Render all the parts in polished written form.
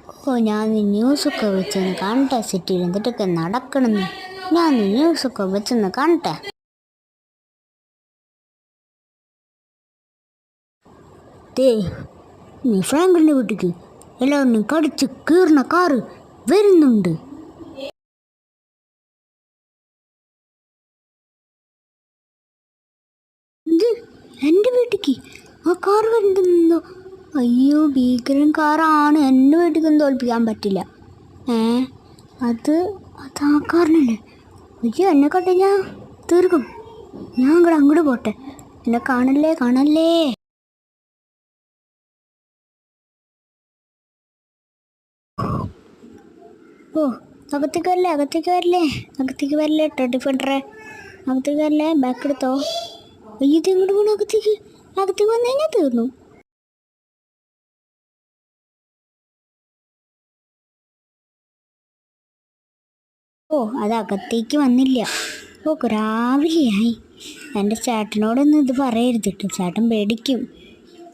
ഓ ഞാൻ ന്യൂസൊക്കെ വെച്ചൊന്ന് കാണട്ടെ, സിറ്റിയിൽ എന്തിട്ടൊക്കെ നടക്കണമെന്ന് ഞാൻ ന്യൂസൊക്കെ വെച്ചൊന്ന് കാണട്ടെ. ദേ ഫ്രാങ്കിൻ്റെ വീട്ടിലേക്ക് എല്ലാവരും കടിച്ച് കീറുന്ന കാറ് വരുന്നുണ്ട്. ഇത് എൻ്റെ വീട്ടിലേക്ക് ആ കാർ വരുന്നുണ്ടോ? അയ്യോ ഭീകരൻ കാറാണ്, എൻ്റെ വീട്ടിലേക്കൊന്നും തോൽപ്പിക്കാൻ പറ്റില്ല. അത് ആ കാറിനല്ലേ? അയ്യോ എന്നെ കട്ടെ ഞാൻ തീർക്കും. ഞാൻ അങ്ങോട്ട് പോട്ടെ, എന്നെ കാണല്ലേ കാണല്ലേ. ഓ അകത്തേക്ക് വരല്ലേ, അകത്തേക്ക് വരല്ലേ, അകത്തേക്ക് വരല്ലേ ഡിഫൻഡറെ, അകത്തേക്ക് വരല്ലേ. ബാക്ക് എടുത്തോ. അയ്യോ ഇത് എങ്ങോട്ട് പോകണം? അകത്തേക്ക് വന്നു കഴിഞ്ഞാൽ തീർന്നു. ഓ അത് അകത്തേക്ക് വന്നില്ല. ഓ രാവിലെയായി. എൻ്റെ ചേട്ടനോടൊന്നും ഇത് പറയരുത് കേട്ടോ, ചേട്ടൻ പേടിക്കും.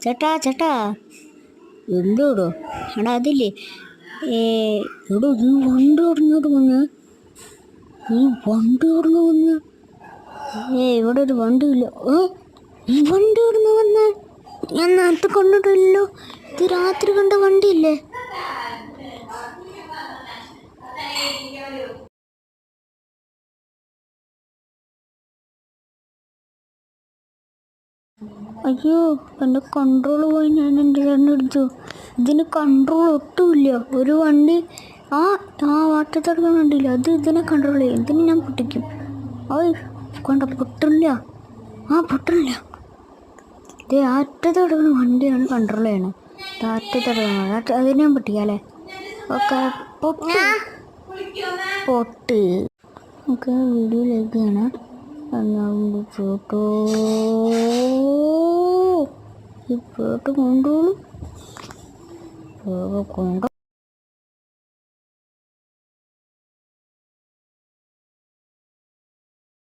ചേട്ടാ എന്തോടോ? എടാ അതില്ലേ എടോ നീ വണ്ടി ഓടുന്നോട് വന്ന്, ഇവിടെ ഒരു വണ്ടിയില്ല. ഈ വണ്ടി ഓടുന്ന വന്ന് ഞാൻ നേരത്തെ കണ്ടിട്ടില്ലല്ലോ. ഇത് രാത്രി കണ്ട വണ്ടിയില്ലേ? അയ്യോ എൻ്റെ കൺട്രോൾ പോയി. ഞാൻ എൻ്റെ ചേട്ടനെടുത്തു. ഇതിന് കൺട്രോൾ ഒട്ടുമില്ല. ഒരു വണ്ടി ആ വാട്ടത്തെടുക്കാൻ വണ്ടിയില്ല, അത് ഇതിനെ കൺട്രോൾ ചെയ്യും. ഇതിന് ഞാൻ പൊട്ടിക്കും. പൊട്ടില്ല. ഇത് ആറ്റത്തെടുക്കുന്ന വണ്ടിയാണ് കൺട്രോൾ ചെയ്യണത്. ആറ്റത്തെടുക്കണം, അതിനെ ഞാൻ പൊട്ടിക്കാം അല്ലേ? ഓക്കെ പൊട്ട്. ഓക്കെ വീഡിയോയിലേക്ക് ആണ് ഫോട്ടോ കൊണ്ടോളൂ.